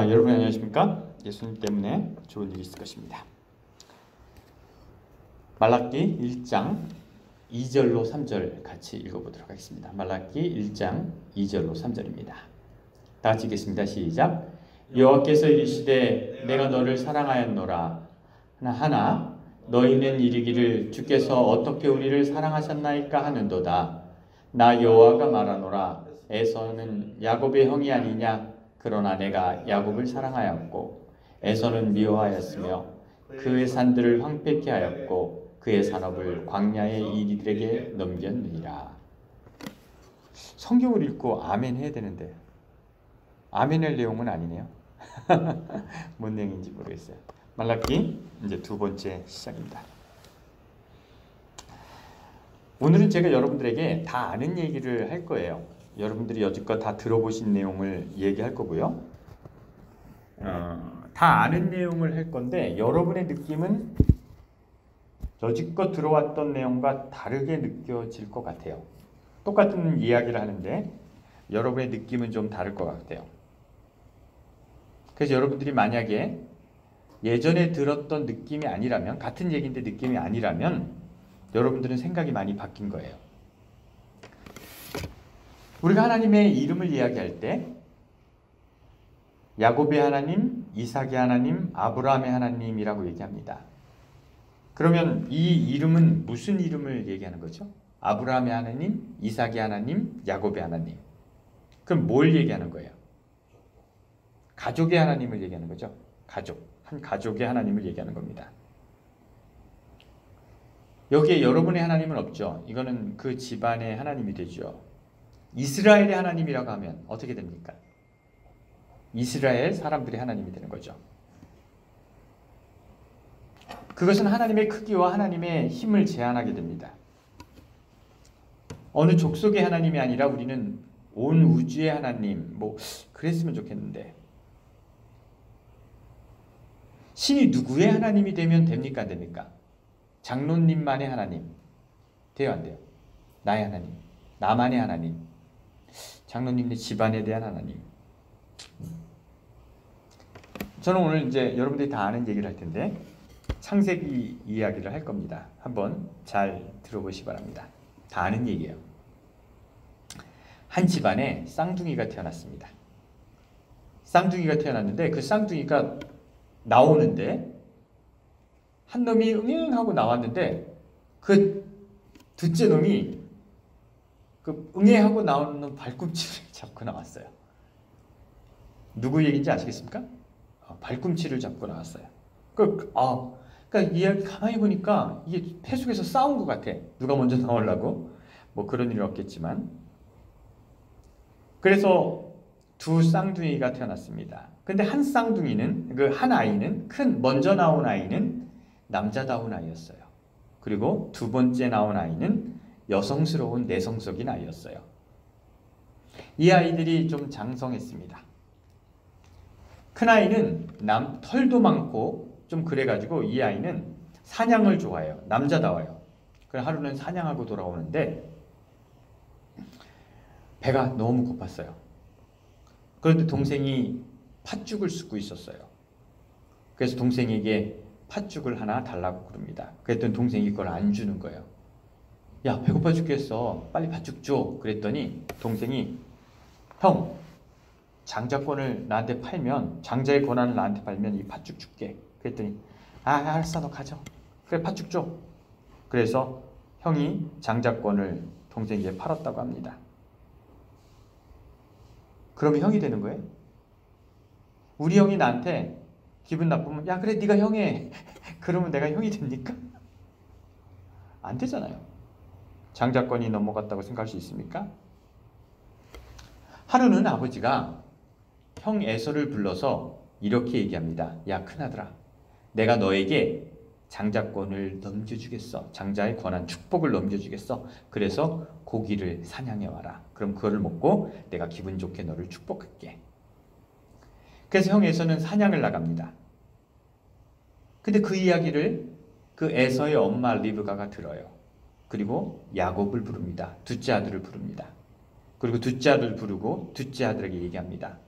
여러분 안녕하십니까? 예수님 때문에 좋은 일이 있을 것입니다. 말라기 1장 2절로 3절 같이 읽어보도록 하겠습니다. 말라기 1장 2절로 3절입니다. 다 같이 읽겠습니다. 시작. 여호와께서 이르시되 내가 너를 사랑하였노라. 하나 너희는 이르기를 주께서 어떻게 우리를 사랑하셨나이까 하는도다. 나 여호와가 말하노라. 에서는 야곱의 형이 아니냐? 그러나 내가 야곱을 사랑하였고 에서는 미워하였으며 그의 산들을 황폐케 하였고 그의 산업을 광야의 이리들에게 넘겼느니라. 성경을 읽고 아멘 해야 되는데 아멘할 내용은 아니네요. 뭔 내용인지 모르겠어요. 말라기 이제 두 번째 시작입니다. 오늘은 제가 여러분들에게 다 아는 얘기를 할 거예요. 여러분들이 여지껏 다 들어보신 내용을 얘기할 거고요. 다 아는 내용을 할 건데 여러분의 느낌은 여지껏 들어왔던 내용과 다르게 느껴질 것 같아요. 똑같은 이야기를 하는데 여러분의 느낌은 좀 다를 것 같아요. 그래서 여러분들이 만약에 예전에 들었던 느낌이 아니라면, 같은 얘기인데 느낌이 아니라면 여러분들은 생각이 많이 바뀐 거예요. 우리가 하나님의 이름을 이야기할 때 야곱의 하나님, 이삭의 하나님, 아브라함의 하나님이라고 얘기합니다. 그러면 이 이름은 무슨 이름을 얘기하는 거죠? 아브라함의 하나님, 이삭의 하나님, 야곱의 하나님. 그럼 뭘 얘기하는 거예요? 가족의 하나님을 얘기하는 거죠. 가족, 한 가족의 하나님을 얘기하는 겁니다. 여기에 여러분의 하나님은 없죠. 이거는 그 집안의 하나님이 되죠. 이스라엘의 하나님이라고 하면 어떻게 됩니까? 이스라엘 사람들의 하나님이 되는 거죠. 그것은 하나님의 크기와 하나님의 힘을 제한하게 됩니다. 어느 족속의 하나님이 아니라 우리는 온 우주의 하나님, 그랬으면 좋겠는데 신이 누구의 하나님이 되면 됩니까? 안 됩니까? 장로님만의 하나님 돼요? 안 돼요? 나의 하나님, 나만의 하나님, 장로님의 집안에 대한 하나님. 저는 오늘 이제 여러분들이 다 아는 얘기를 할 텐데 창세기 이야기를 할 겁니다. 한번 잘 들어보시기 바랍니다. 다 아는 얘기예요. 한 집안에 쌍둥이가 태어났습니다. 쌍둥이가 태어났는데 그 쌍둥이가 나오는데 한 놈이 응행하고 나왔는데 그 둘째 놈이 그 응애하고 나오는 놈 발꿈치를 잡고 나왔어요. 누구 얘기인지 아시겠습니까? 발꿈치를 잡고 나왔어요. 그러니까 이야기 가만히 보니까 이게 폐속에서 싸운 것 같아. 누가 먼저 나오려고. 그런 일은 없겠지만. 그래서 두 쌍둥이가 태어났습니다. 근데 한 쌍둥이는, 그 한 아이는, 먼저 나온 아이는 남자다운 아이였어요. 그리고 두 번째 나온 아이는 여성스러운 내성적인 아이였어요. 이 아이들이 좀 장성했습니다. 큰 아이는 털도 많고 좀 그래가지고 이 아이는 사냥을 좋아해요. 남자다워요. 그래서 하루는 사냥하고 돌아오는데 배가 너무 고팠어요. 그런데 동생이 팥죽을 쓰고 있었어요. 그래서 동생에게 팥죽을 하나 달라고 그럽니다. 그랬더니 동생이 그걸 안 주는 거예요. 야, 배고파 죽겠어. 빨리 팥죽 줘. 그랬더니 동생이 형, 장자권을 나한테 팔면, 장자의 권한을 나한테 팔면 이 팥죽 줄게. 그랬더니 알았어, 너 가져. 그래, 팥죽 줘. 그래서 형이 장자권을 동생에게 팔았다고 합니다. 그러면 형이 되는 거예요? 우리 형이 나한테 기분 나쁘면 야, 그래, 네가 형해. 그러면 내가 형이 됩니까? 안 되잖아요. 장자권이 넘어갔다고 생각할 수 있습니까? 하루는 아버지가 형 에서를 불러서 이렇게 얘기합니다. 야, 큰아들아, 내가 너에게 장자권을 넘겨주겠어. 장자의 권한, 축복을 넘겨주겠어. 그래서 고기를 사냥해 와라. 그럼 그거를 먹고 내가 기분 좋게 너를 축복할게. 그래서 형 에서는 사냥을 나갑니다. 근데 그 이야기를 그 에서의 엄마 리브가가 들어요. 그리고 야곱을 부릅니다. 둘째 아들을 부릅니다. 그리고 둘째 아들을 부르고 둘째 아들에게 얘기합니다.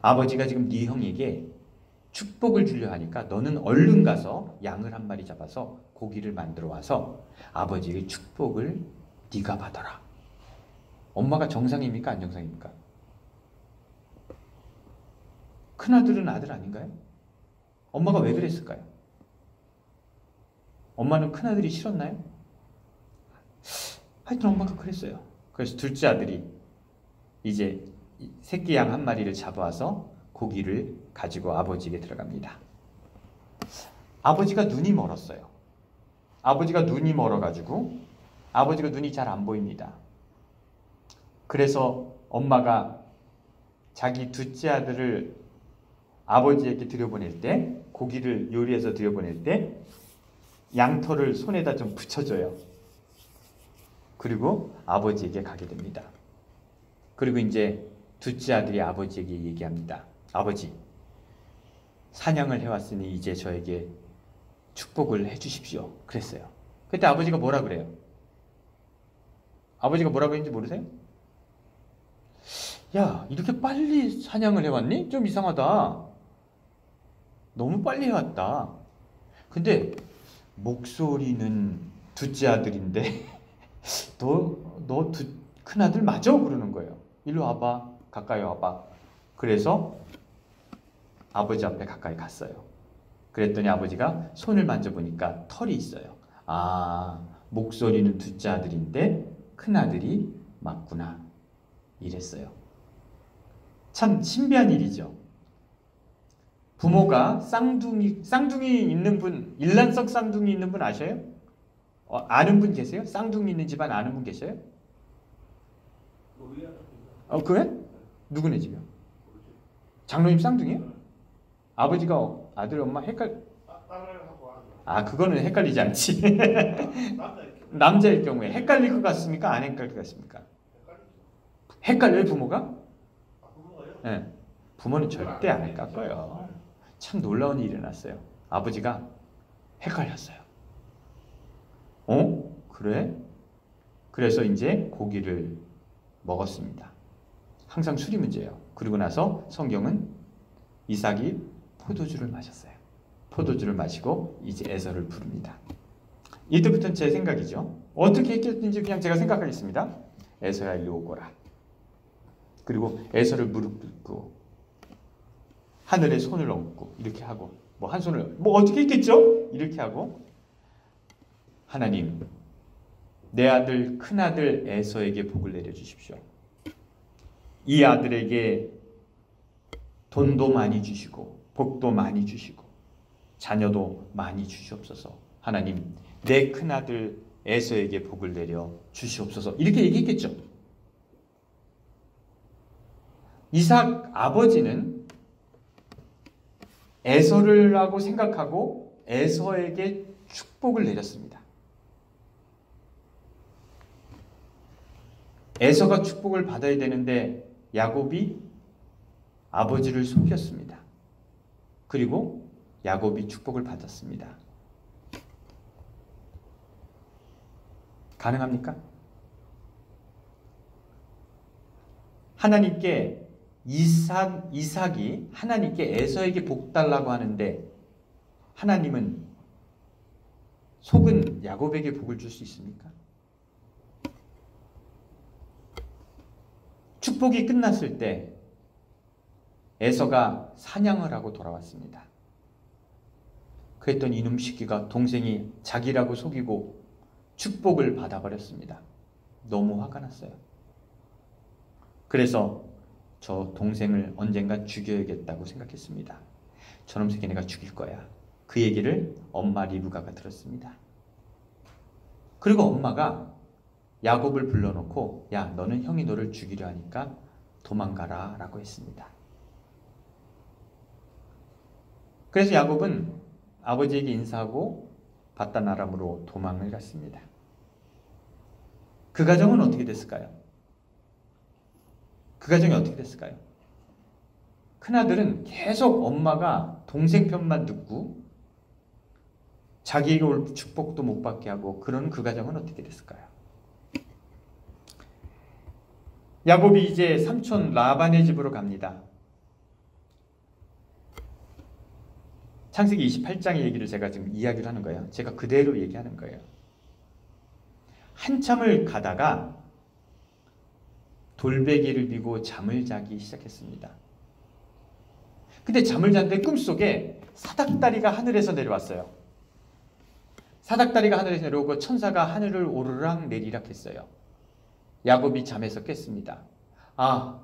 아버지가 지금 네 형에게 축복을 주려 하니까 너는 얼른 가서 양을 한 마리 잡아서 고기를 만들어 와서 아버지의 축복을 네가 받아라. 엄마가 정상입니까? 안 정상입니까? 큰아들은 아들 아닌가요? 엄마가 왜 그랬을까요? 엄마는 큰아들이 싫었나요? 하여튼 엄마가 그랬어요. 그래서 둘째 아들이 이제 새끼 양 한 마리를 잡아와서 고기를 가지고 아버지에게 들어갑니다. 아버지가 눈이 멀었어요. 아버지가 눈이 멀어가지고 아버지가 눈이 잘 안 보입니다. 그래서 엄마가 자기 둘째 아들을 아버지에게 들여보낼 때, 고기를 요리해서 들여보낼 때 양털을 손에다 좀 붙여줘요. 그리고 아버지에게 가게 됩니다. 그리고 이제 둘째 아들이 아버지에게 얘기합니다. 아버지, 사냥을 해왔으니 이제 저에게 축복을 해주십시오. 그랬어요. 그때 아버지가 뭐라 그래요? 아버지가 뭐라고 했는지 모르세요? 야, 이렇게 빨리 사냥을 해왔니? 좀 이상하다. 너무 빨리 해왔다. 근데 목소리는 둘째 아들인데 너 큰아들 맞아? 그러는 거예요. 일로 와봐. 가까이 와봐. 그래서 아버지 앞에 가까이 갔어요. 그랬더니 아버지가 손을 만져보니까 털이 있어요. 아, 목소리는 둘째 아들인데 큰아들이 맞구나. 이랬어요. 참 신비한 일이죠. 부모가 쌍둥이 있는 분, 일란석 쌍둥이 있는 분 아셔요? 아는 분 계세요? 쌍둥이 있는 집안 아는 분 계세요? 그래? 누구네 집이요? 장로님 쌍둥이요? 아버지가 아들, 엄마 그거는 헷갈리지 않지. 남자일 경우에 헷갈릴 것 같습니까? 안 헷갈릴 것 같습니까? 헷갈려요, 부모가? 네. 부모는 절대 안 헷갈려요. 참 놀라운 일이 일어났어요. 아버지가 헷갈렸어요. 그래? 그래서 이제 고기를 먹었습니다. 항상 술이 문제예요. 그리고 나서 성경은 이삭이 포도주를 마셨어요. 포도주를 마시고 이제 에서를 부릅니다. 이때부터는 제 생각이죠. 어떻게 했겠는지 그냥 제가 생각하겠습니다. 에서야 일로 오거라. 그리고 에서를 무릎 꿇고 하늘에 손을 얹고 이렇게 하고 한 손을 어떻게 했겠죠? 이렇게 하고 하나님, 내 아들 큰아들 에서에게 복을 내려주십시오. 이 아들에게 돈도 많이 주시고 복도 많이 주시고 자녀도 많이 주시옵소서. 하나님, 내 큰아들 에서에게 복을 내려 주시옵소서. 이렇게 얘기했겠죠. 이삭 아버지는 에서를 라고 생각하고 에서에게 축복을 내렸습니다. 에서가 축복을 받아야 되는데 야곱이 아버지를 속였습니다. 그리고 야곱이 축복을 받았습니다. 가능합니까? 하나님께 이삭이 하나님께 에서에게 복 달라고 하는데 하나님은 속은 야곱에게 복을 줄 수 있습니까? 축복이 끝났을 때 에서가 사냥을 하고 돌아왔습니다. 그랬더니 이놈 시끼가 동생이 자기라고 속이고 축복을 받아버렸습니다. 너무 화가 났어요. 그래서 저 동생을 언젠가 죽여야겠다고 생각했습니다. 저놈 새끼 내가 죽일 거야. 그 얘기를 엄마 리브가가 들었습니다. 그리고 엄마가 야곱을 불러놓고 야, 너는 형이 너를 죽이려 하니까 도망가라 라고 했습니다. 그래서 야곱은 아버지에게 인사하고 바단 아람으로 도망을 갔습니다. 그 가정은 어떻게 됐을까요? 그 가정이 어떻게 됐을까요? 큰아들은 계속 엄마가 동생 편만 듣고 자기에게 올 축복도 못 받게 하고 그런 그 가정은 어떻게 됐을까요? 야곱이 이제 삼촌 라반의 집으로 갑니다. 창세기 28장의 얘기를 제가 지금 이야기를 하는 거예요. 제가 그대로 얘기하는 거예요. 한참을 가다가 돌베개를 비고 잠을 자기 시작했습니다. 근데 잠을 잤는데 꿈속에 사닥다리가 하늘에서 내려왔어요. 사닥다리가 하늘에서 내려오고 천사가 하늘을 오르락 내리락 했어요. 야곱이 잠에서 깼습니다. 아,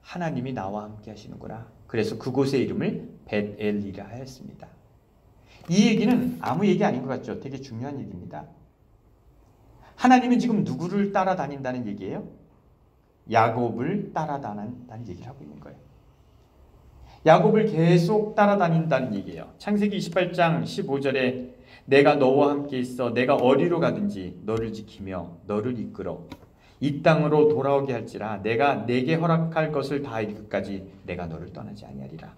하나님이 나와 함께 하시는구나. 그래서 그곳의 이름을 벳엘이라 하였습니다. 이 얘기는 아무 얘기 아닌 것 같죠? 되게 중요한 얘기입니다. 하나님은 지금 누구를 따라다닌다는 얘기예요? 야곱을 따라다닌다는 얘기를 하고 있는 거예요. 야곱을 계속 따라다닌다는 얘기예요. 창세기 28장 15절에 내가 너와 함께 있어 내가 어디로 가든지 너를 지키며 너를 이끌어 이 땅으로 돌아오게 할지라 내가 내게 허락할 것을 다 이르기까지 내가 너를 떠나지 아니하리라.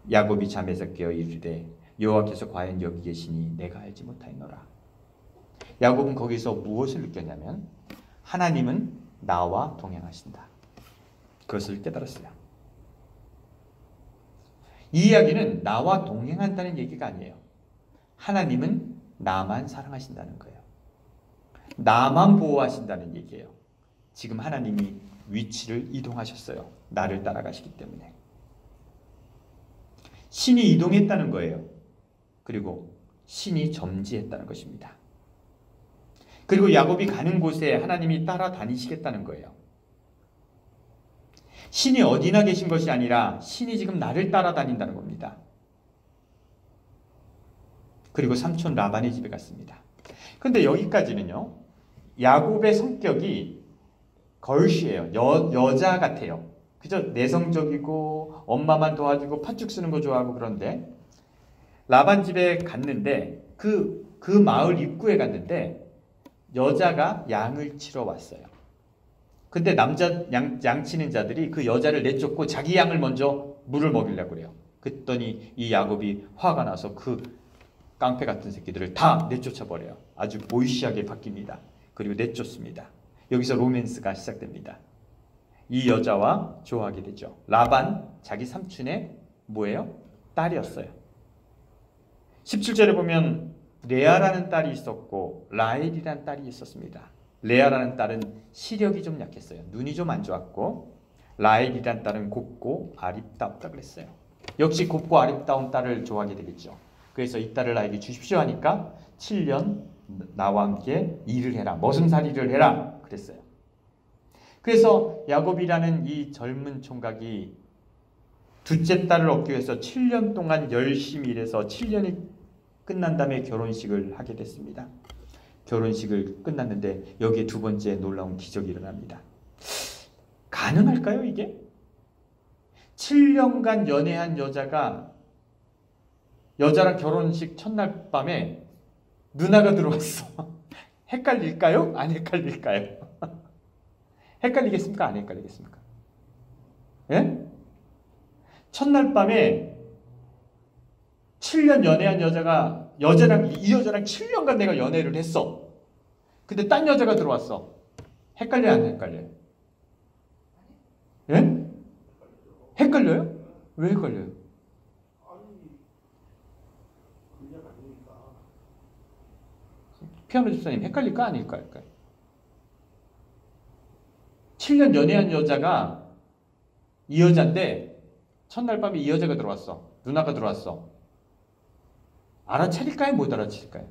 야곱이 잠에서 깨어 이르되 여호와께서 과연 여기 계시니 내가 알지 못하였노라. 야곱은 거기서 무엇을 느꼈냐면 하나님은 나와 동행하신다. 그것을 깨달았어요. 이 이야기는 나와 동행한다는 얘기가 아니에요. 하나님은 나만 사랑하신다는 거예요. 나만 보호하신다는 얘기예요. 지금 하나님이 위치를 이동하셨어요. 나를 따라가시기 때문에. 신이 이동했다는 거예요. 그리고 신이 점지했다는 것입니다. 그리고 야곱이 가는 곳에 하나님이 따라다니시겠다는 거예요. 신이 어디나 계신 것이 아니라 신이 지금 나를 따라다닌다는 겁니다. 그리고 삼촌 라반의 집에 갔습니다. 그런데 여기까지는요. 야곱의 성격이 걸시예요. 여자 같아요. 그저 내성적이고 엄마만 도와주고 팥죽 쓰는 거 좋아하고 그런데 라반 집에 갔는데 그 마을 입구에 갔는데 여자가 양을 치러 왔어요. 근데 남자 양 치는 자들이 그 여자를 내쫓고 자기 양을 먼저 물을 먹이려고 그래요. 그랬더니 이 야곱이 화가 나서 그 깡패 같은 새끼들을 다 내쫓아 버려요. 아주 보이시하게 바뀝니다. 그리고 내쫓습니다. 여기서 로맨스가 시작됩니다. 이 여자와 좋아하게 되죠. 라반 자기 삼촌의 뭐예요? 딸이었어요. 17절에 보면 레아라는 딸이 있었고 라헬이라는 딸이 있었습니다. 레아라는 딸은 시력이 좀 약했어요. 눈이 좀 안 좋았고 라헬이라는 딸은 곱고 아름답다 그랬어요. 역시 곱고 아름다운 딸을 좋아하게 되겠죠. 그래서 이 딸을 나에게 주십시오 하니까 7년 나와 함께 일을 해라. 머슴살이를 해라. 그랬어요. 그래서 야곱이라는 이 젊은 총각이 둘째 딸을 얻기 위해서 7년 동안 열심히 일해서 7년이 끝난 다음에 결혼식을 하게 됐습니다. 결혼식을 끝났는데 여기에 두 번째 놀라운 기적이 일어납니다. 가능할까요 이게? 7년간 연애한 여자랑 결혼식 첫날 밤에 누나가 들어왔어. 헷갈릴까요? 안 헷갈릴까요? 헷갈리겠습니까? 안 헷갈리겠습니까? 예? 첫날 밤에 7년 연애한 이 여자랑 7년간 내가 연애를 했어. 근데 딴 여자가 들어왔어. 헷갈려요? 안 헷갈려요? 예? 헷갈려요? 왜 헷갈려요? 피아노 집사님 헷갈릴까? 안 헷갈릴까요? 7년 연애한 여자가 이 여자인데 첫날 밤에 이 여자가 들어왔어. 누나가 들어왔어. 알아차릴까요? 못 알아차릴까요?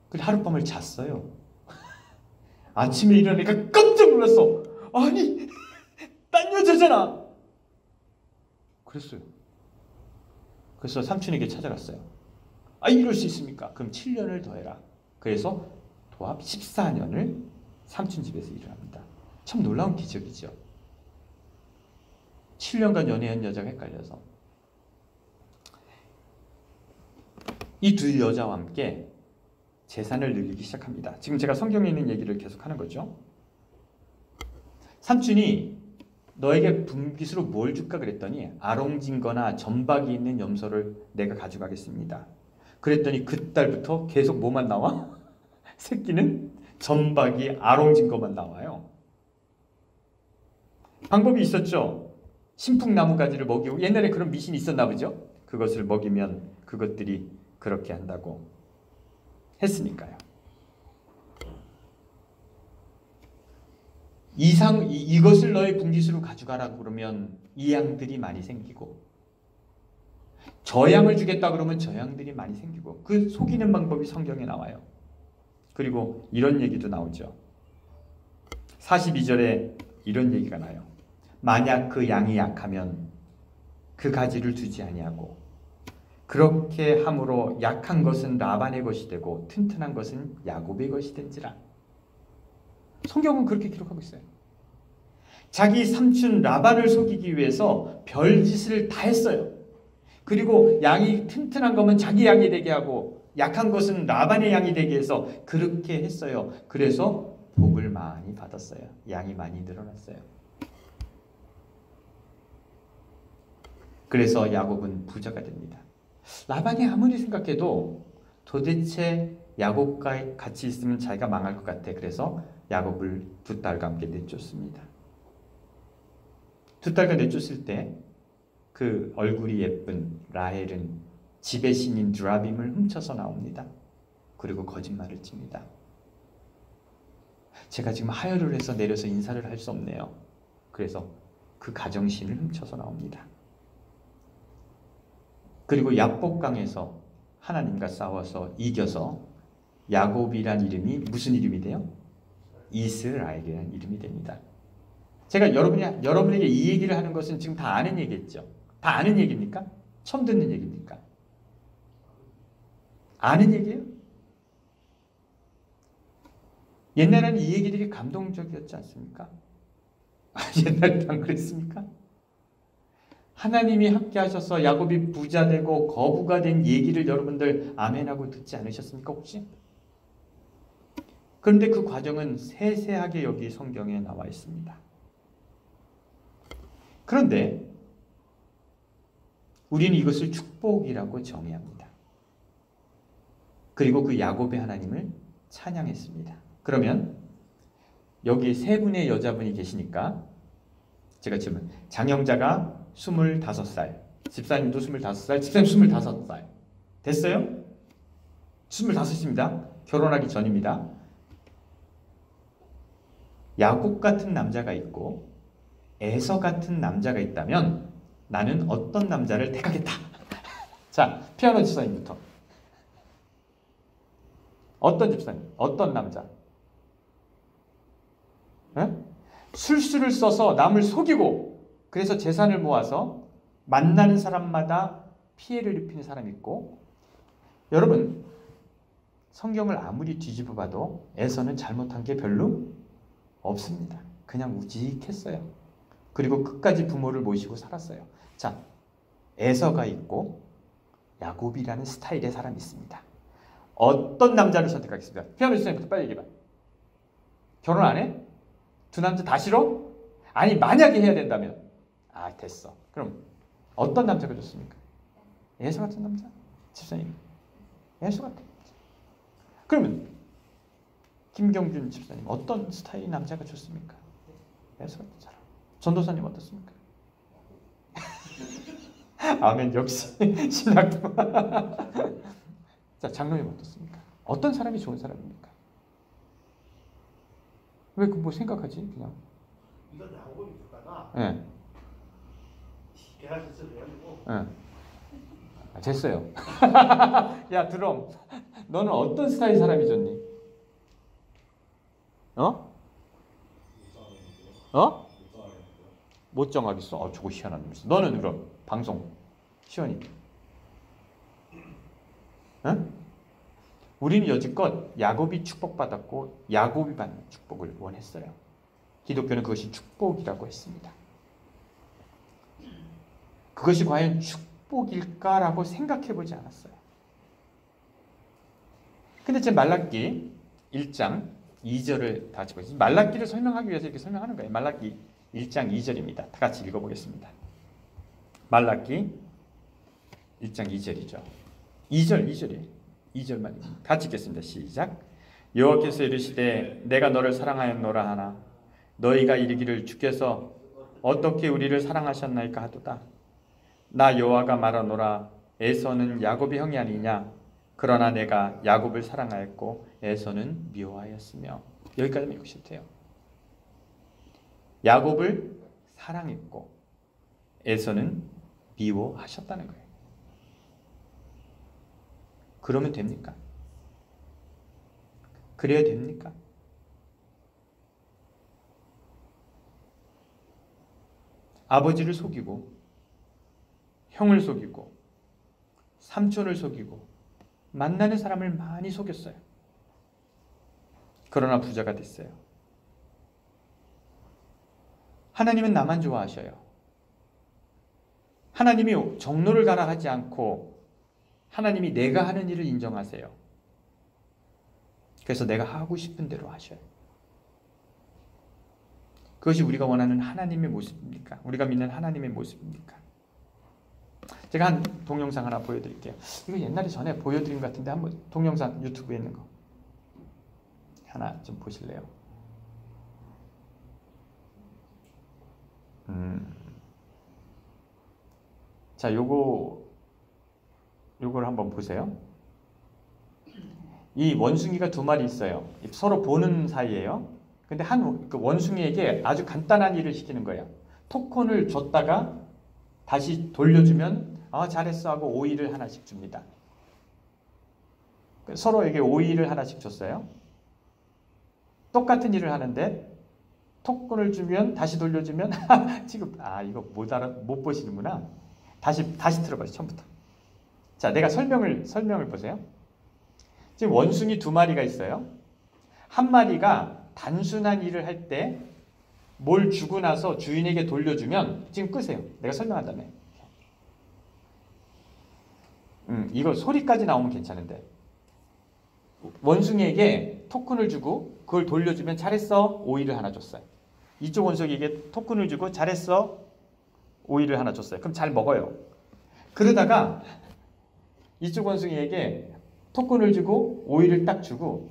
그래 하룻밤을 잤어요. 아침에 일어나니까 깜짝 놀랐어. 아니 딴 여자잖아. 그랬어요. 그래서 삼촌에게 찾아갔어요. 아 이럴 수 있습니까? 그럼 7년을 더해라. 그래서 도합 14년을 삼촌 집에서 일을 합니다. 참 놀라운 기적이죠. 7년간 연애한 여자가 헷갈려서 이 두 여자와 함께 재산을 늘리기 시작합니다. 지금 제가 성경에 있는 얘기를 계속하는 거죠. 삼촌이 너에게 분깃으로 뭘 줄까 그랬더니 아롱진거나 점박이 있는 염소를 내가 가져가겠습니다. 그랬더니 그 달부터 계속 뭐만 나와? 새끼는 점박이 아롱진거만 나와요. 방법이 있었죠. 신풍나무 가지를 먹이고 옛날에 그런 미신이 있었나 보죠. 그것을 먹이면 그것들이 그렇게 한다고 했으니까요. 이것을 너의 분깃으로 가져가라고 그러면 이 양들이 많이 생기고, 저 양을 주겠다 그러면 저 양들이 많이 생기고, 그 속이는 방법이 성경에 나와요. 그리고 이런 얘기도 나오죠. 42절에 이런 얘기가 나요. 만약 그 양이 약하면 그 가지를 주지 아니하고, 그렇게 함으로 약한 것은 라반의 것이 되고 튼튼한 것은 야곱의 것이 된지라. 성경은 그렇게 기록하고 있어요. 자기 삼촌 라반을 속이기 위해서 별짓을 다 했어요. 그리고 양이 튼튼한 거면 자기 양이 되게 하고 약한 것은 라반의 양이 되게 해서 그렇게 했어요. 그래서 복을 많이 받았어요. 양이 많이 늘어났어요. 그래서 야곱은 부자가 됩니다. 라반이 아무리 생각해도 도대체 야곱과 같이 있으면 자기가 망할 것 같아. 그래서 야곱을 두 딸과 함께 내쫓습니다. 두 딸과 내쫓을 때 그 얼굴이 예쁜 라헬은 집의 신인 드라빔을 훔쳐서 나옵니다. 그리고 거짓말을 칩니다. 제가 지금 하혈을 해서 내려서 인사를 할 수 없네요. 그래서 그 가정신을 훔쳐서 나옵니다. 그리고 야복강에서 하나님과 싸워서 이겨서 야곱이란 이름이 무슨 이름이 돼요? 이스라엘이라는 이름이 됩니다. 제가 여러분에게 이 얘기를 하는 것은 지금 다 아는 얘기겠죠? 다 아는 얘기입니까? 처음 듣는 얘기입니까? 아는 얘기예요? 옛날에는 이 얘기들이 감동적이었지 않습니까? 옛날에는 안 그랬습니까? 하나님이 함께 하셔서 야곱이 부자 되고 거부가 된 얘기를 여러분들 아멘하고 듣지 않으셨습니까 혹시? 그런데 그 과정은 세세하게 여기 성경에 나와 있습니다. 그런데 우리는 이것을 축복이라고 정의합니다. 그리고 그 야곱의 하나님을 찬양했습니다. 그러면 여기 세 분의 여자분이 계시니까 제가 질문, 장영자가 25살, 집사님도 25살, 집사님 25살 됐어요? 25입니다. 결혼하기 전입니다. 야곱 같은 남자가 있고 에서 같은 남자가 있다면 나는 어떤 남자를 택하겠다. 자, 피아노 집사님부터. 어떤 집사님? 어떤 남자? 에? 술수를 써서 남을 속이고 그래서 재산을 모아서 만나는 사람마다 피해를 입히는 사람이 있고, 여러분 성경을 아무리 뒤집어 봐도 에서는 잘못한 게 별로 없습니다. 그냥 우직했어요. 그리고 끝까지 부모를 모시고 살았어요. 자, 에서가 있고 야곱이라는 스타일의 사람이 있습니다. 어떤 남자를 선택하겠습니까? 피아노 선생님부터 빨리 얘기해봐. 결혼 안 해? 두 남자 다 싫어? 아니 만약에 해야 된다면, 아 됐어. 그럼 어떤 남자가 좋습니까? 에서 같은 남자? 집사님 에서 같은 남자. 그러면 김경준 집사님 어떤 스타일의 남자가 좋습니까? 에서 같은 사람. 전도사님 어떻습니까? 아멘. 역시 신학도. 자, 장로님 어떻습니까? 어떤 사람이 좋은 사람입니까? 왜 그 뭐 생각하지? 그냥. 이거 나오고 있다가. 예. 계약서를 해가지고. 예. 됐어요. 야 드럼, 너는 어떤 스타일 사람이 좋니? 어? 어? 못 정하겠어. 저거 희한한 놈이었어. 너는 그럼 방송 시원이. 응? 우리는 여지껏 야곱이 축복받았고 야곱이 받는 축복을 원했어요. 기독교는 그것이 축복이라고 했습니다. 그것이 과연 축복일까라고 생각해보지 않았어요. 근데 제 말라기 1장 2절을 다 집어주세요. 말라기를 설명하기 위해서 이렇게 설명하는 거예요. 말라기 1장 2절입니다. 다 같이 읽어보겠습니다. 말라기 1장 2절이죠. 2절이에요. 2절만 같이 읽겠습니다. 시작. 여호와께서 이르시되 내가 너를 사랑하였노라 하나 너희가 이르기를 주께서 어떻게 우리를 사랑하셨나이까 하도다. 나 여호와가 말하노라 에서는 야곱의 형이 아니냐? 그러나 내가 야곱을 사랑하였고 에서는 미워하였으며. 여기까지만 읽으셔도 돼요. 야곱을 사랑했고 에서는 미워하셨다는 거예요. 그러면 됩니까? 그래야 됩니까? 아버지를 속이고 형을 속이고 삼촌을 속이고 만나는 사람을 많이 속였어요. 그러나 부자가 됐어요. 하나님은 나만 좋아하셔요. 하나님이 정로를 가라 하지 않고 하나님이 내가 하는 일을 인정하세요. 그래서 내가 하고 싶은 대로 하셔요. 그것이 우리가 원하는 하나님의 모습입니까? 우리가 믿는 하나님의 모습입니까? 제가 한 동영상 하나 보여드릴게요. 이거 옛날에 전에 보여드린 것 같은데 한번 동영상 유튜브에 있는 거 하나 좀 보실래요? 자, 요걸 한번 보세요. 이 원숭이가 두 마리 있어요. 서로 보는 사이에요. 근데 그 원숭이에게 아주 간단한 일을 시키는 거예요. 토큰을 줬다가 다시 돌려주면 잘했어 하고 오이를 하나씩 줍니다. 서로에게 오이를 하나씩 줬어요. 똑같은 일을 하는데 토큰을 주면 다시 돌려주면 지금 이거 못 보시는구나. 다시 틀어봐요. 처음부터. 자, 내가 설명을 보세요. 지금 원숭이 두 마리가 있어요. 한 마리가 단순한 일을 할 때 뭘 주고 나서 주인에게 돌려주면 지금 끄세요. 내가 설명한다며. 이거 소리까지 나오면 괜찮은데 원숭이에게 토큰을 주고 그걸 돌려주면 잘했어 오이를 하나 줬어요. 이쪽 원숭이에게 토큰을 주고 잘했어 오이를 하나 줬어요. 그럼 잘 먹어요. 그러다가 이쪽 원숭이에게 토큰을 주고 오이를 딱 주고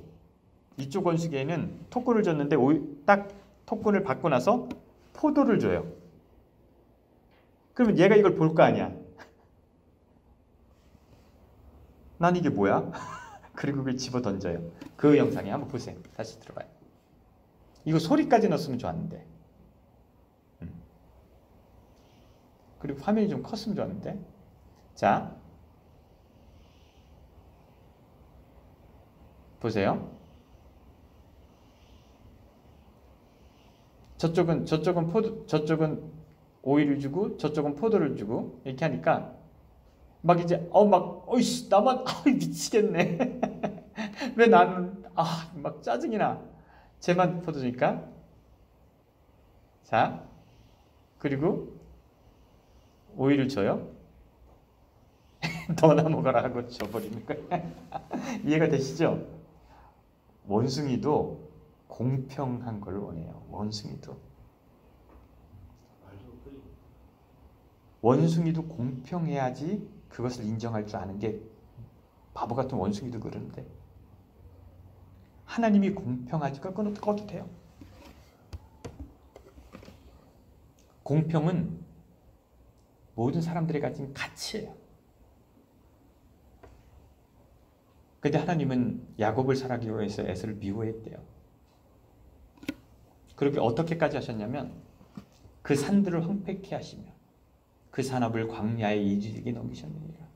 이쪽 원숭이에는 토큰을 줬는데 딱 토큰을 받고 나서 포도를 줘요. 그러면 얘가 이걸 볼 거 아니야. 난 이게 뭐야? 그리고 그걸 집어 던져요. 그 영상에 한번 보세요. 다시 들어봐요. 이거 소리까지 넣었으면 좋았는데. 그리고 화면이 좀 컸으면 좋았는데. 자, 보세요. 저쪽은 오이를 주고 저쪽은 포도를 주고 이렇게 하니까 막 이제 어이씨 나만 미치겠네. 왜 나는 막 짜증이 나. 쟤만 포도 주니까. 자, 그리고 오이를 줘요. 너나 먹어라 하고 줘버리는 거야. 이해가 되시죠? 원숭이도 공평한 걸 원해요. 원숭이도 공평해야지 그것을 인정할 줄 아는 게 바보 같은 원숭이도 그러는데 하나님이 공평하니까 꺼도 돼요. 공평은 모든 사람들이 가진 가치예요. 근데 하나님은 야곱을 사랑하기 위해서 에서를 미워했대요. 그렇게 어떻게까지 하셨냐면 그 산들을 황폐케 하시며 그 산업을 광야의 이주에게 넘기셨느니라.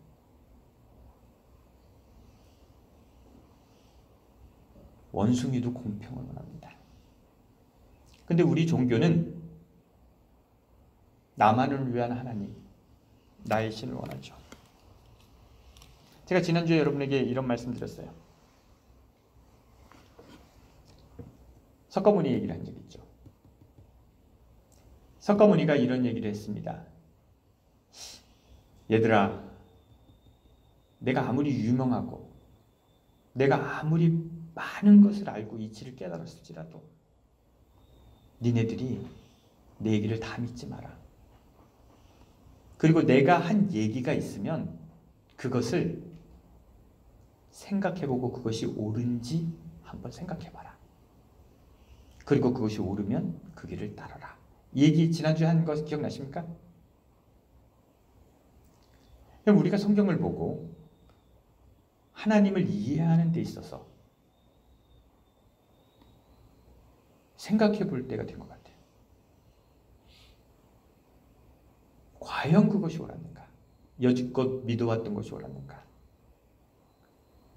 원숭이도 공평을 원합니다. 근데 우리 종교는 나만을 위한 하나님, 나의 신을 원하죠. 제가 지난주에 여러분에게 이런 말씀 드렸어요. 석가모니 얘기를 한 적이 있죠. 석가모니가 이런 얘기를 했습니다. 얘들아, 내가 아무리 유명하고 내가 아무리 많은 것을 알고 이치를 깨달았을지라도 니네들이 내 얘기를 다 믿지 마라. 그리고 내가 한 얘기가 있으면 그것을 생각해보고 그것이 옳은지 한번 생각해봐라. 그리고 그것이 옳으면 그 길을 따라라. 이 얘기 지난주에 한 거 기억나십니까? 그럼 우리가 성경을 보고 하나님을 이해하는 데 있어서 생각해 볼 때가 된 것 같아요. 과연 그것이 옳았는가? 여지껏 믿어왔던 것이 옳았는가?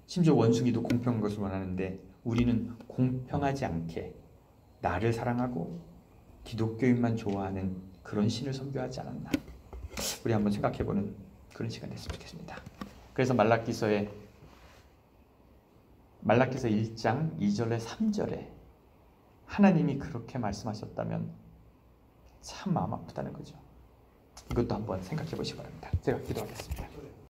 심지어 원숭이도 공평한 것을 원하는데 우리는 공평하지 않게 나를 사랑하고 기독교인만 좋아하는 그런 신을 섬겨하지 않았나? 우리 한번 생각해보는 그런 시간 됐으면 좋겠습니다. 그래서 말라기서 1장 2절에 3절에 하나님이 그렇게 말씀하셨다면 참 마음 아프다는 거죠. 이것도 한번 생각해 보시기 바랍니다. 제가 기도하겠습니다.